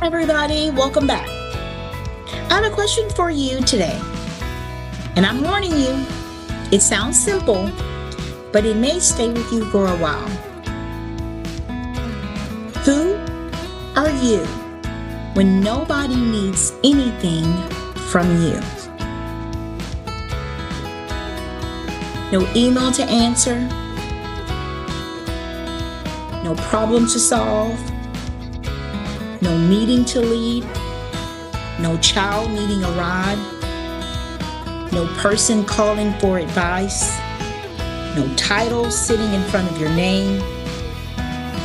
Everybody, welcome back. I have a question for you today, and I'm warning you, it sounds simple, but it may stay with you for a while. Who are you when nobody needs anything from you? No email to answer, no problem to solve, no meeting to lead, no child needing a ride, no person calling for advice, no title sitting in front of your name.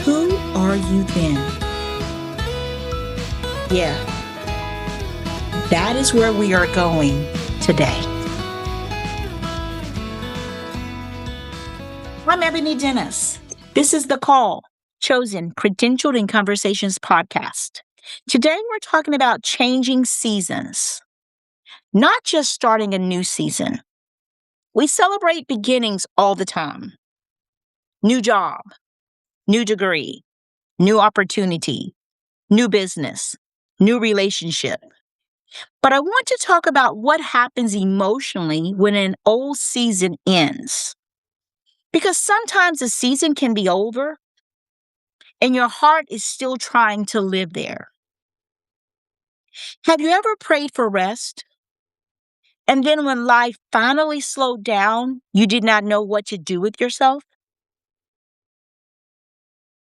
Who are you then? Yeah, that is where we are going today. I'm Ebony Dennis. This is the Call, Chosen, Credentialed in Conversations podcast. Today we're talking about changing seasons, not just starting a new season. We celebrate beginnings all the time. New job, new degree, new opportunity, new business, new relationship. But I want to talk about what happens emotionally when an old season ends. Because sometimes a season can be over and your heart is still trying to live there. Have you ever prayed for rest? And then when life finally slowed down, you did not know what to do with yourself?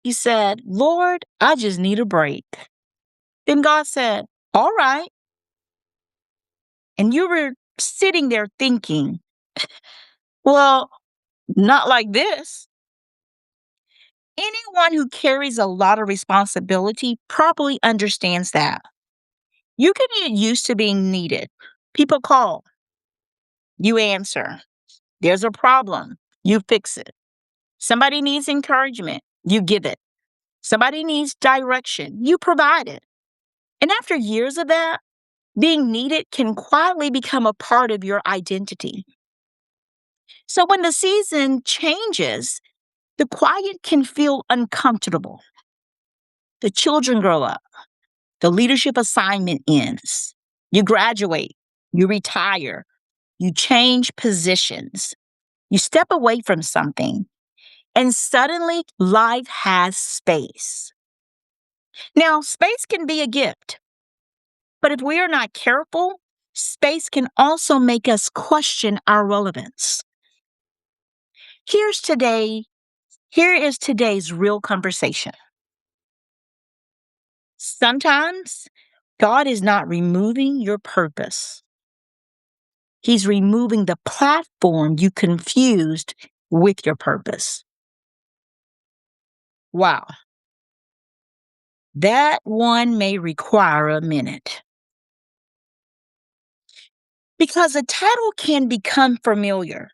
You said, Lord, I just need a break. Then God said, all right. And you were sitting there thinking, well, not like this. Anyone who carries a lot of responsibility probably understands that. You can get used to being needed. People call, you answer. There's a problem, you fix it. Somebody needs encouragement, you give it. Somebody needs direction, you provide it. And after years of that, being needed can quietly become a part of your identity. So when the season changes, the quiet can feel uncomfortable. The children grow up. The leadership assignment ends. You graduate. You retire. You change positions. You step away from something. And suddenly, life has space. Now, space can be a gift. But if we are not careful, space can also make us question our relevance. Here is today's real conversation. Sometimes God is not removing your purpose. He's removing the platform you confused with your purpose. Wow. That one may require a minute. Because a title can become familiar.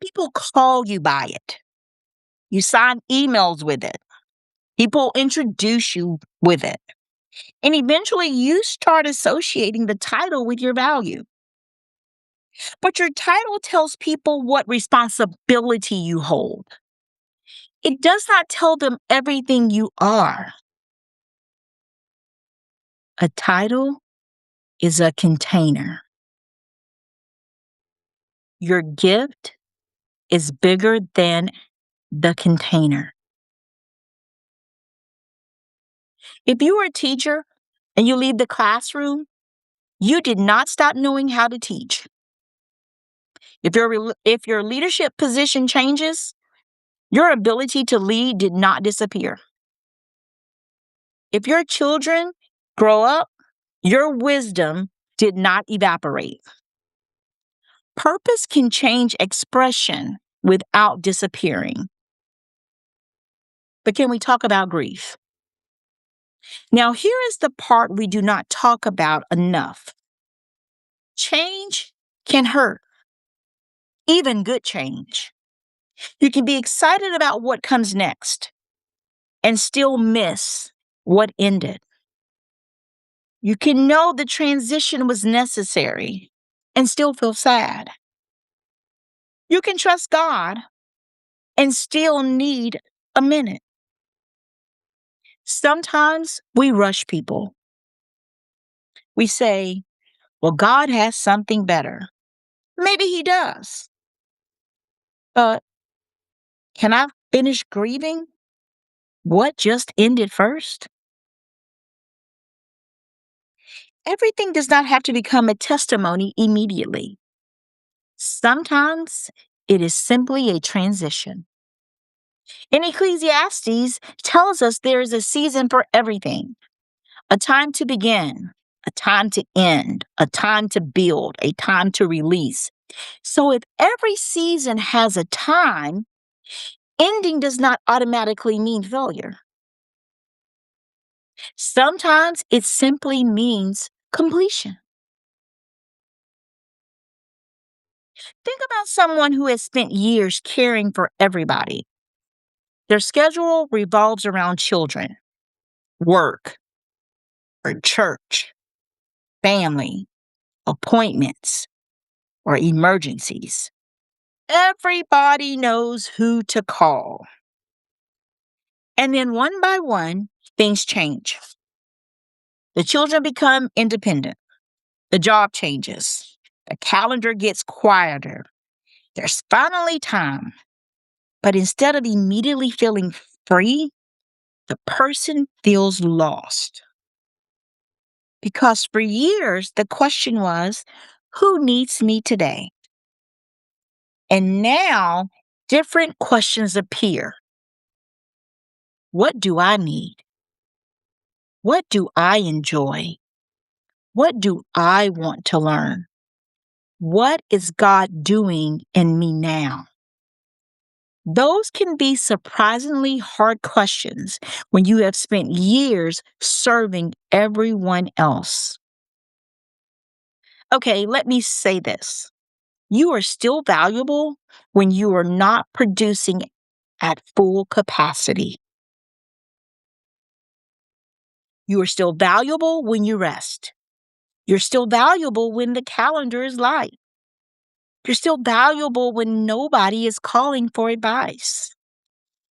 People call you by it. You sign emails with it. People introduce you with it. And eventually you start associating the title with your value. But your title tells people what responsibility you hold. It does not tell them everything you are. A title is a container. Your gift is bigger than the container. If you are a teacher and you leave the classroom, you did not stop knowing how to teach. If your leadership position changes, your ability to lead did not disappear. If your children grow up, your wisdom did not evaporate. Purpose can change expression without disappearing. But can we talk about grief? Now, here is the part we do not talk about enough. Change can hurt, even good change. You can be excited about what comes next and still miss what ended. You can know the transition was necessary and still feel sad. You can trust God and still need a minute. Sometimes we rush people. We say, well, God has something better. Maybe He does. But can I finish grieving what just ended first? Everything does not have to become a testimony immediately. Sometimes it is simply a transition. In Ecclesiastes tells us there is a season for everything, a time to begin, a time to end, a time to build, a time to release. So if every season has a time, ending does not automatically mean failure. Sometimes it simply means completion. Think about someone who has spent years caring for everybody. Their schedule revolves around children, work, or church, family, appointments, or emergencies. Everybody knows who to call. And then one by one, things change. The children become independent. The job changes. The calendar gets quieter. There's finally time. But instead of immediately feeling free, the person feels lost. Because for years, the question was, who needs me today? And now, different questions appear. What do I need? What do I enjoy? What do I want to learn? What is God doing in me now? Those can be surprisingly hard questions when you have spent years serving everyone else. Okay, let me say this. You are still valuable when you are not producing at full capacity. You are still valuable when you rest. You're still valuable when the calendar is light. You're still valuable when nobody is calling for advice.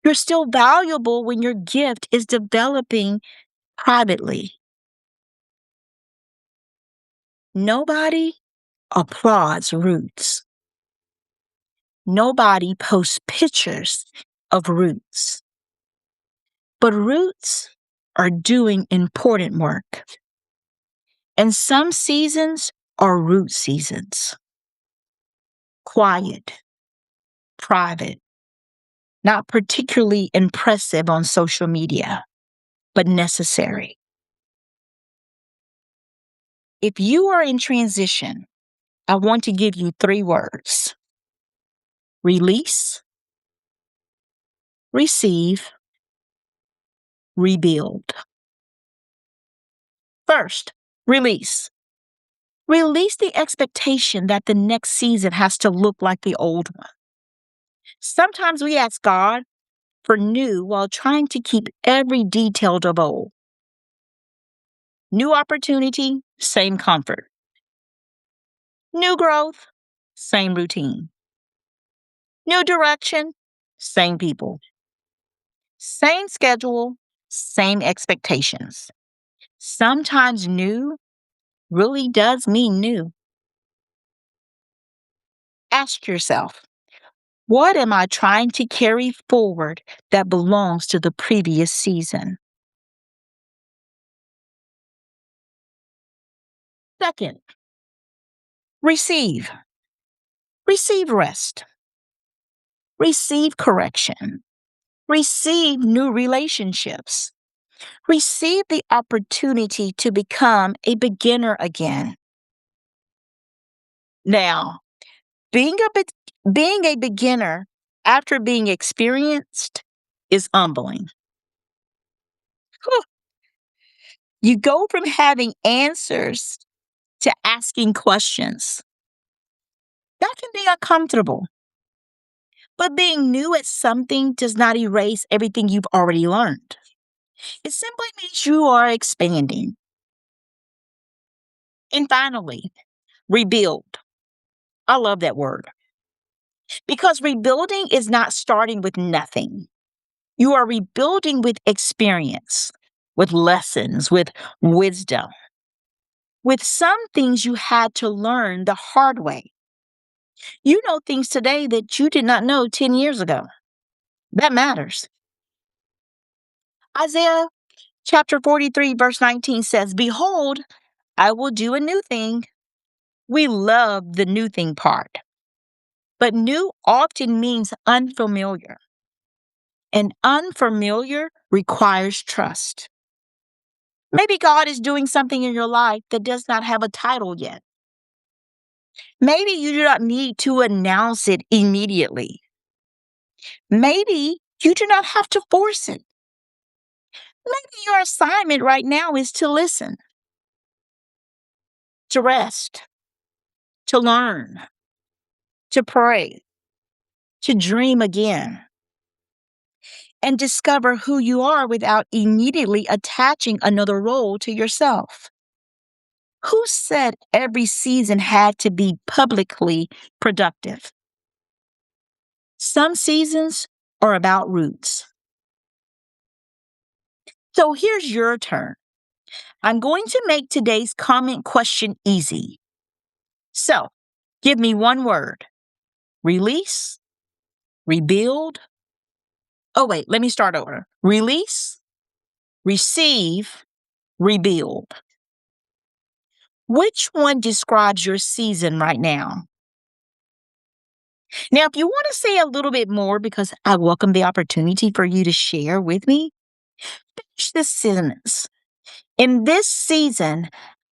You're still valuable when your gift is developing privately. Nobody applauds roots. Nobody posts pictures of roots. But roots are doing important work. And some seasons are root seasons. Quiet, private, not particularly impressive on social media, but necessary. If you are in transition, I want to give you 3 words: release, receive, rebuild. First, release. Release the expectation that the next season has to look like the old one. Sometimes we ask God for new while trying to keep every detail of old. New opportunity, same comfort. New growth, same routine. New direction, same people. Same schedule, same expectations. Sometimes new really does mean new. Ask yourself, what am I trying to carry forward that belongs to the previous season? Second, receive. Receive rest. Receive correction. Receive new relationships. Receive the opportunity to become a beginner again. Now, being a beginner after being experienced is humbling. Whew. You go from having answers to asking questions. That can be uncomfortable. But being new at something does not erase everything you've already learned. It simply means you are expanding. And finally, rebuild. I love that word because rebuilding is not starting with nothing. You are rebuilding with experience, with lessons, with wisdom, with some things you had to learn the hard way. You know things today that you did not know 10 years ago. That matters. Isaiah chapter 43, verse 19 says, "Behold, I will do a new thing." We love the new thing part, but new often means unfamiliar, and unfamiliar requires trust. Maybe God is doing something in your life that does not have a title yet. Maybe you do not need to announce it immediately. Maybe you do not have to force it. Maybe your assignment right now is to listen, to rest, to learn, to pray, to dream again, and discover who you are without immediately attaching another role to yourself. Who said every season had to be publicly productive? Some seasons are about roots. So here's your turn. I'm going to make today's comment question easy. So give me one word: release, rebuild. Oh, wait, let me start over. Release, receive, rebuild. Which one describes your season right now? Now, if you want to say a little bit more, because I welcome the opportunity for you to share with me, finish this sentence. In this season,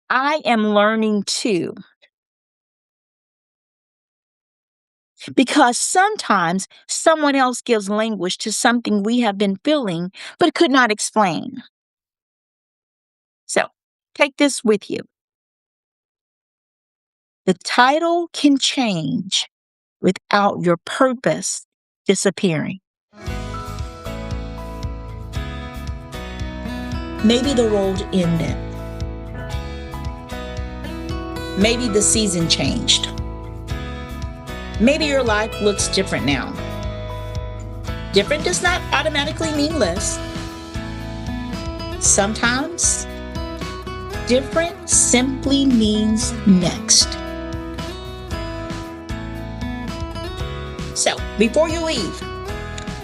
I am learning too. Because sometimes someone else gives language to something we have been feeling but could not explain. So take this with you. The title can change without your purpose disappearing. Maybe the road ended. Maybe the season changed. Maybe your life looks different now. Different does not automatically mean less. Sometimes, different simply means next. So, before you leave,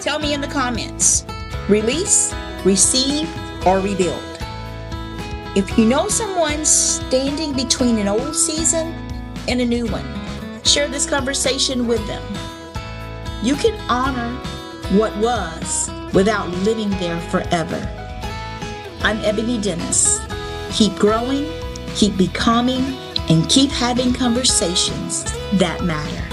tell me in the comments: release, receive, or rebuild. If you know someone standing between an old season and a new one, share this conversation with them. You can honor what was without living there forever. I'm Ebony Dennis. Keep growing, keep becoming, and keep having conversations that matter.